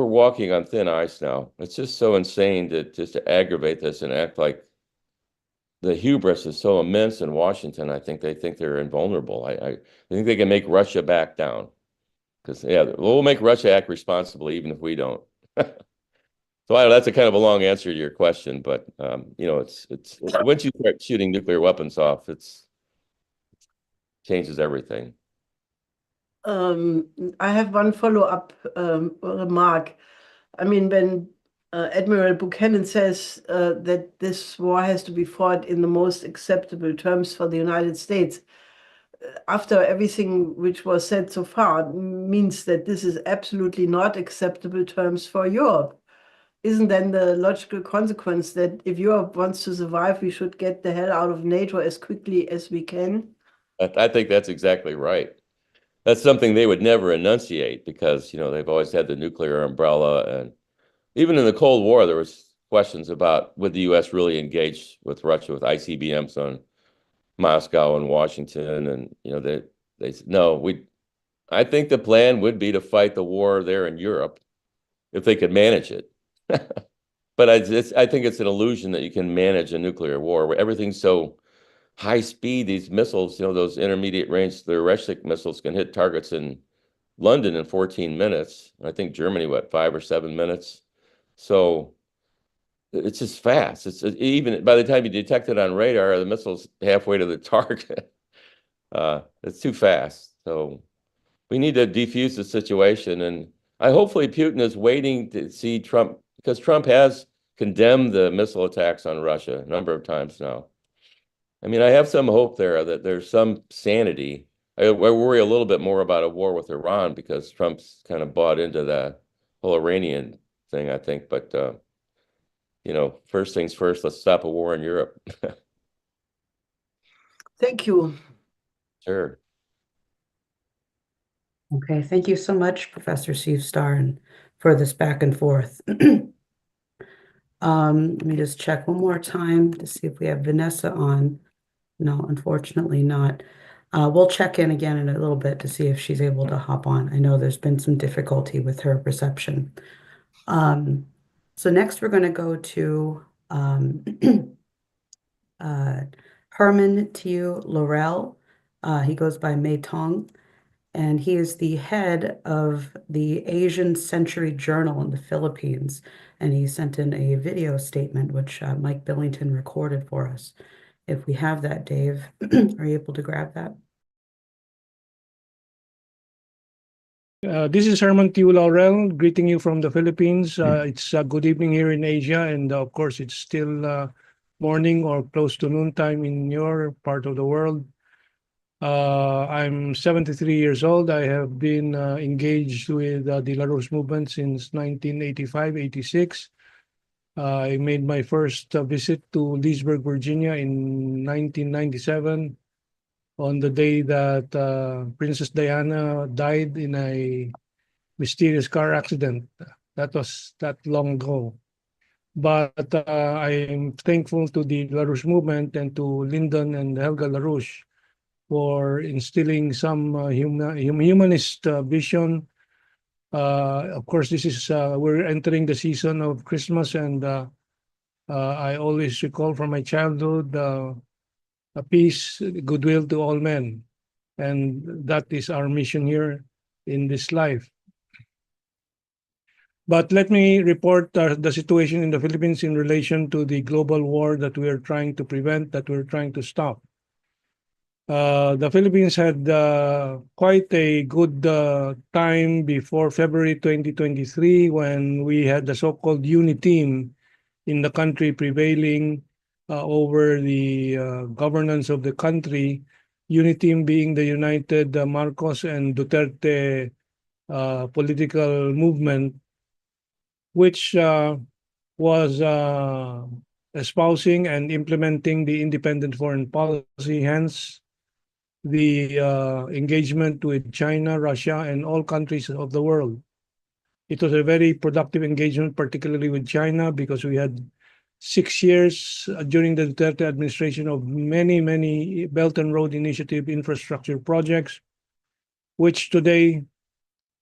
walking on thin ice now. It's just so insane to aggravate this and act like the hubris is so immense in Washington. I think they think they're invulnerable. I think they can make Russia back down, because we'll make Russia act responsibly even if we don't. So that's a kind of a long answer to your question, but it's once you start shooting nuclear weapons off, it changes everything. I have one follow-up remark. I mean, when Admiral Buchanan says that this war has to be fought in the most acceptable terms for the United States, after everything which was said so far, means that this is absolutely not acceptable terms for Europe. Isn't then the logical consequence that if Europe wants to survive, we should get the hell out of NATO as quickly as we can? I think that's exactly right. That's something they would never enunciate, because they've always had the nuclear umbrella, and even in the Cold War there was questions about would the U.S. really engage with Russia with ICBMs on Moscow and Washington, and they said no. I think the plan would be to fight the war there in Europe if they could manage it. But I think it's an illusion that you can manage a nuclear war where everything's so high speed. These missiles, those intermediate range, the Oreshnik missiles can hit targets in London in 14 minutes. I think Germany, 5 or 7 minutes. So it's just fast. It's even by the time you detect it on radar, the missile's halfway to the target. It's too fast. So we need to defuse the situation. And hopefully Putin is waiting to see Trump, because Trump has condemned the missile attacks on Russia a number of times now. I mean, I have some hope there that there's some sanity. I worry a little bit more about a war with Iran, because Trump's kind of bought into the whole Iranian thing, I think. But, first things first, let's stop a war in Europe. Thank you. Sure. Okay, thank you so much, Professor Steve Starr, and for this back and forth. Let me just check one more time to see if we have Vanessa on. No, unfortunately not. We'll check in again in a little bit to see if she's able to hop on. I know there's been some difficulty with her reception. So next we're going to go to Herman Tiu Laurel. He goes by Mei Tong. and he is the head of the Asian Century Journal in the Philippines. And he sent in a video statement, which Mike Billington recorded for us. If we have that, Dave, are you able to grab that? This is Herman Tiu Laurel greeting you from the Philippines. It's good evening here in Asia, and of course, it's still morning or close to noontime in your part of the world. I'm 73 years old. I have been engaged with the LaRouche movement since 1985-86. I made my first visit to Leesburg, Virginia in 1997 on the day that Princess Diana died in a mysterious car accident. That was that long ago. But I am thankful to the LaRouche movement and to Lyndon and Helga LaRouche for instilling some humanist vision. Of course, this is we're entering the season of Christmas, and I always recall from my childhood peace, goodwill to all men, and that is our mission here in this life. But let me report the situation in the Philippines in relation to the global war that we are trying to prevent, that we're trying to stop. The Philippines had quite a good time before February 2023 when we had the so-called UNITEAM in the country prevailing over the governance of the country. UNITEAM being the United Marcos and Duterte political movement, which was espousing and implementing the independent foreign policy, hence the engagement with China, Russia, and all countries of the world. It was a very productive engagement, particularly with China, because we had 6 years during the Duterte administration of many Belt and Road Initiative infrastructure projects, which today,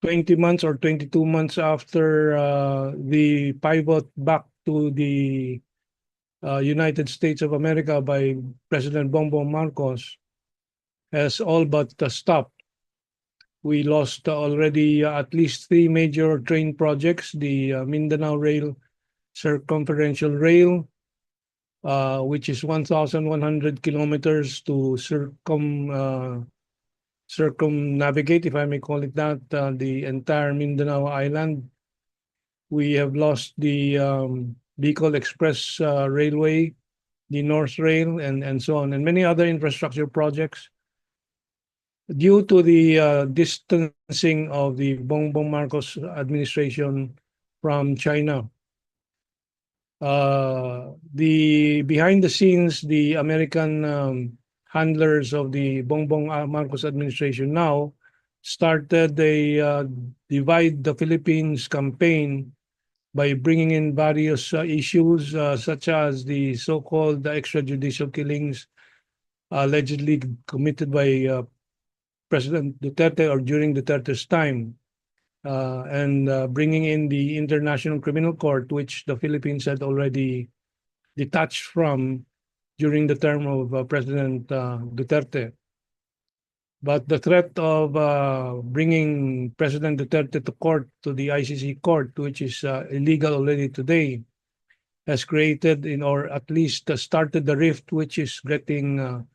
20 months or 22 months after the pivot back to the United States of America by President Bongbong Marcos, has all but stopped. We lost already at least 3 major train projects, the Mindanao Rail Circumferential Rail, which is 1,100 kilometers to circumnavigate, if I may call it that, the entire Mindanao Island. We have lost the Bicol Express Railway, the North Rail, and so on, and many other infrastructure projects. Due to the distancing of the Bongbong Marcos administration from China, the behind the scenes, the American handlers of the Bongbong Marcos administration now started a divide the Philippines campaign by bringing in various issues such as the so-called extrajudicial killings allegedly committed by President Duterte or during Duterte's time, and bringing in the International Criminal Court, which the Philippines had already detached from during the term of President Duterte. But the threat of bringing President Duterte to court, to the ICC court, which is illegal already today, has created or at least started the rift, which is getting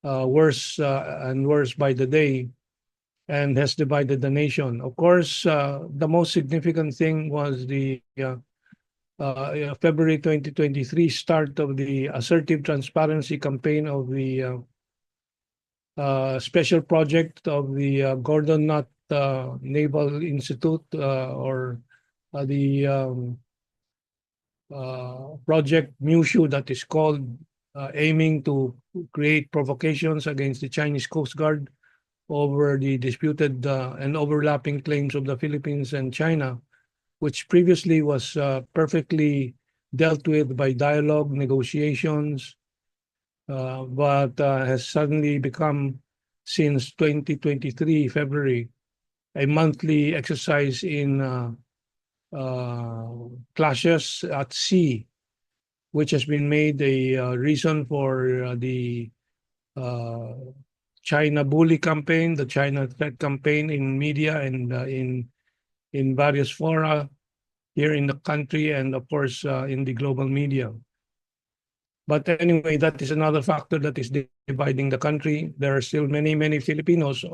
worse and worse by the day, and has divided the nation. Of course, the most significant thing was the February 2023 start of the assertive transparency campaign of the special project of the Gordon Nutt Naval Institute, or the Project Mushu, that is called, aiming to create provocations against the Chinese Coast Guard over the disputed and overlapping claims of the Philippines and China, which previously was perfectly dealt with by dialogue, negotiations, but has suddenly become, since 2023 February, a monthly exercise in clashes at sea, which has been made a reason for the China bully campaign, the China threat campaign in media and in various fora here in the country and of course in the global media. But anyway, that is another factor that is dividing the country. There are still many, many Filipinos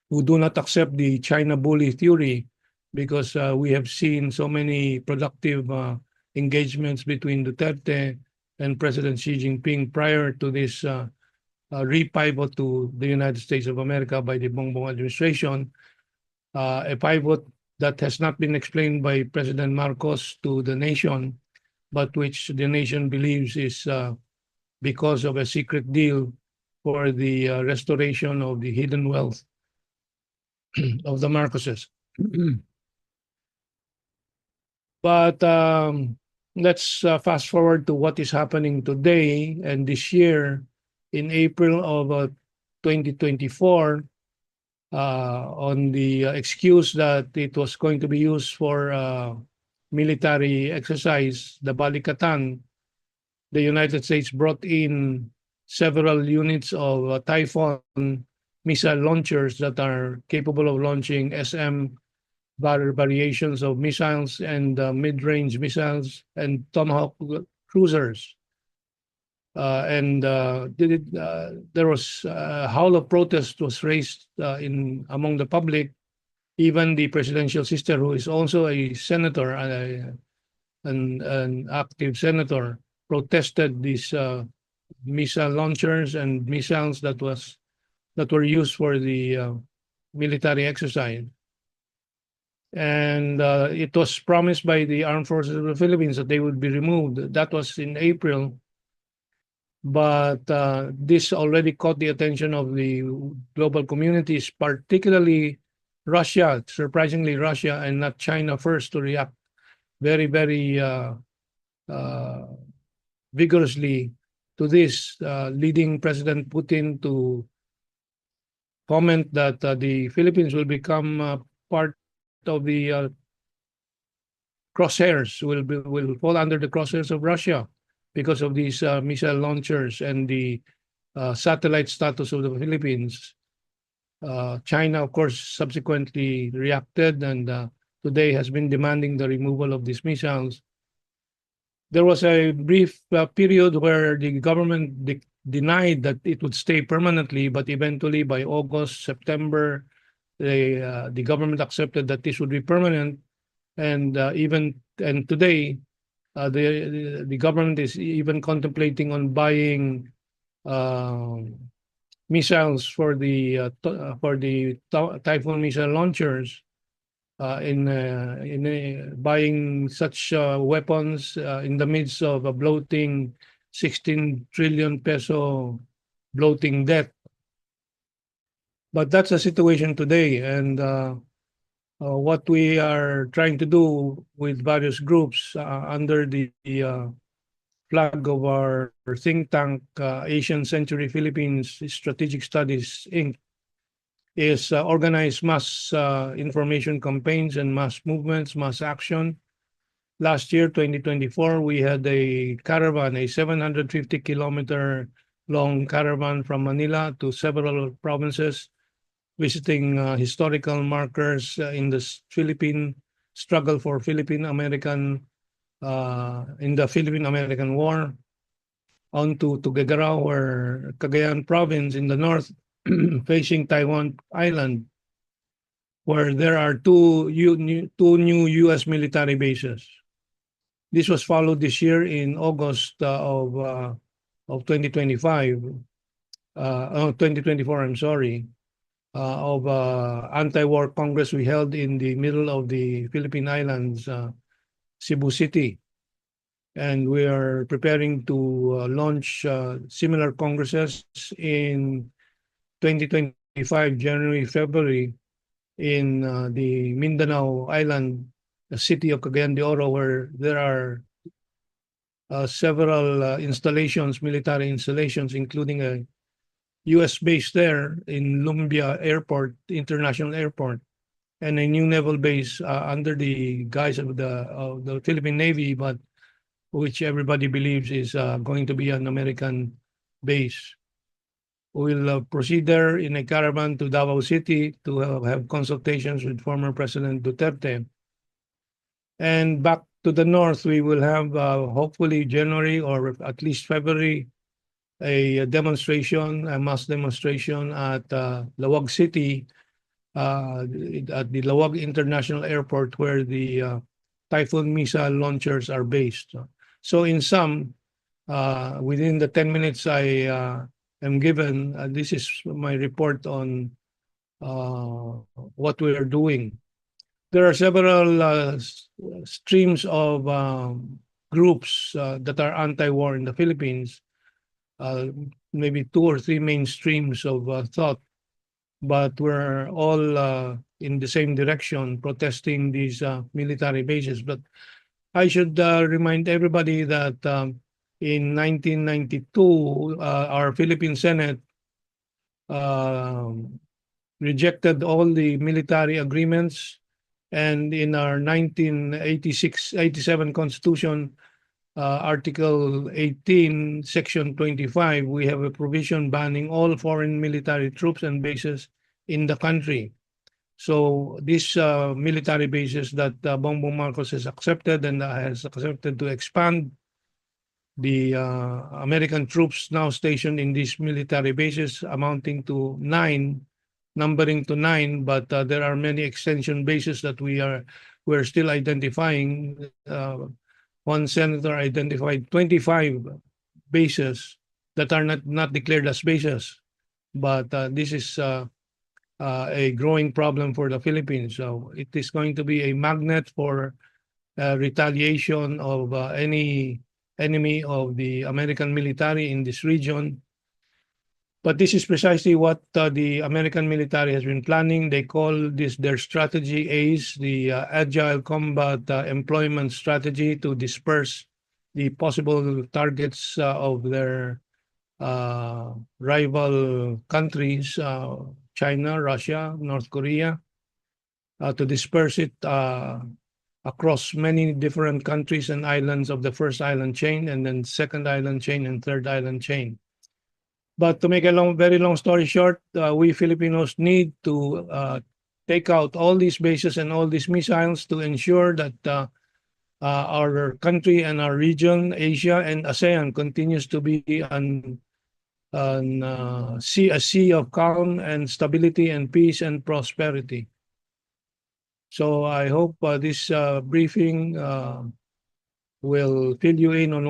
who do not accept the China bully theory because we have seen so many productive engagements between Duterte and President Xi Jinping prior to this repivot to the United States of America by the Bongbong administration, a pivot that has not been explained by President Marcos to the nation, but which the nation believes is because of a secret deal for the restoration of the hidden wealth of the Marcoses. But let's fast forward to what is happening today and this year in April of 2024 on the excuse that it was going to be used for military exercise, the Balikatan, the United States brought in several units of Typhoon missile launchers that are capable of launching SM variations of missiles and mid-range missiles and Tomahawk cruisers. There was a howl of protest was raised among the public. Even the presidential sister, who is also a senator, an active senator, protested these missile launchers and missiles that were used for the military exercise. And it was promised by the Armed Forces of the Philippines that they would be removed. That was in April. But this already caught the attention of the global communities, particularly Russia, surprisingly Russia and not China first to react very, very vigorously to this, leading President Putin to comment that the Philippines will become part of the crosshairs, will fall under the crosshairs of Russia because of these missile launchers and the satellite status of the Philippines. China, of course, subsequently reacted and today has been demanding the removal of these missiles. There was a brief period where the government denied that it would stay permanently, but eventually by August, September, the government accepted that this would be permanent, and today the government is even contemplating on buying missiles for the Typhoon missile launchers, buying such weapons in the midst of a bloating 16 trillion peso bloating debt. But that's the situation today, and what we are trying to do with various groups under the flag of our think tank, Asian Century Philippines Strategic Studies, Inc., is organize mass information campaigns and mass movements, mass action. Last year, 2024, we had a caravan, a 750-kilometer long caravan from Manila to several provinces, visiting historical markers in the Philippine struggle for Philippine-American, in the Philippine-American War, on to Tuguegarao, where Cagayan province in the north, facing Taiwan Island, where there are two new U.S. military bases. This was followed this year in August of 2025, 2024, I'm sorry, of anti-war congress we held in the middle of the Philippine Islands, Cebu City. And we are preparing to launch similar congresses in 2025, January, February, in the Mindanao Island, the city of Cagayan de Oro, where there are several installations, military installations, including a U.S. base there in Lumbia Airport, International Airport, and a new naval base under the guise of the Philippine Navy, but which everybody believes is going to be an American base. We'll proceed there in a caravan to Davao City to have consultations with former President Duterte. And back to the north, we will have hopefully January or at least February a demonstration, a mass demonstration at Lawag City, at the Lawag International Airport, where the Typhoon missile launchers are based. So in sum, within the 10 minutes I am given, this is my report on what we are doing. There are several streams of groups that are anti-war in the Philippines, maybe 2 or 3 main streams of thought, but we're all in the same direction, protesting these military bases. But I should remind everybody that in 1992, our Philippine Senate rejected all the military agreements, and in our 1986-87 Constitution, Article 18, Section 25, we have a provision banning all foreign military troops and bases in the country. So these military bases that Bongbong Marcos has accepted and has accepted to expand, the American troops now stationed in these military bases amounting to 9, numbering to 9, but there are many extension bases that we're still identifying. One senator identified 25 bases that are not declared as bases, but this is a growing problem for the Philippines. So it is going to be a magnet for retaliation of any enemy of the American military in this region. But this is precisely what the American military has been planning. They call this their strategy ACE, the Agile Combat Employment Strategy, to disperse the possible targets of their rival countries, China, Russia, North Korea, to disperse it across many different countries and islands of the first island chain, and then second island chain and third island chain. But to make a very long story short, we Filipinos need to take out all these bases and all these missiles to ensure that our country and our region, Asia and ASEAN, continues to be a sea of calm and stability and peace and prosperity. So I hope this briefing will fill you in on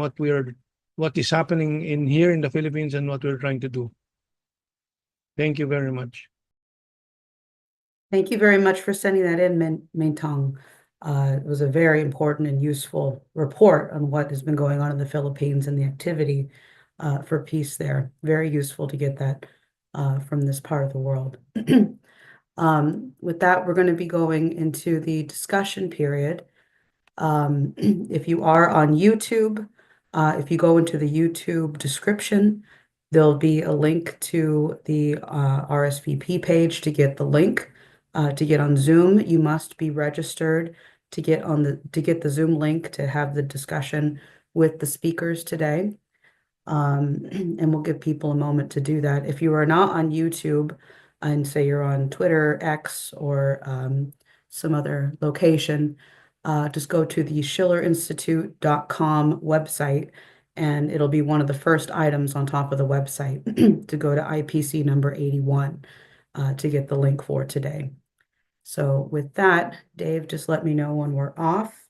what is happening here in the Philippines and what we're trying to do. Thank you very much. Thank you very much for sending that in, Maintong. It was a very important and useful report on what has been going on in the Philippines and the activity for peace there. Very useful to get that from this part of the world. With that, we're going to be going into the discussion period. If you are on YouTube, if you go into the YouTube description, there'll be a link to the RSVP page to get the link. To get on Zoom, you must be registered to get the Zoom link to have the discussion with the speakers today. And we'll give people a moment to do that. If you are not on YouTube, and say you're on Twitter, X, or some other location, just go to the schillerinstitute.com website, and it'll be one of the first items on top of the website to go to IPC number 81 to get the link for today. So with that, Dave, just let me know when we're off.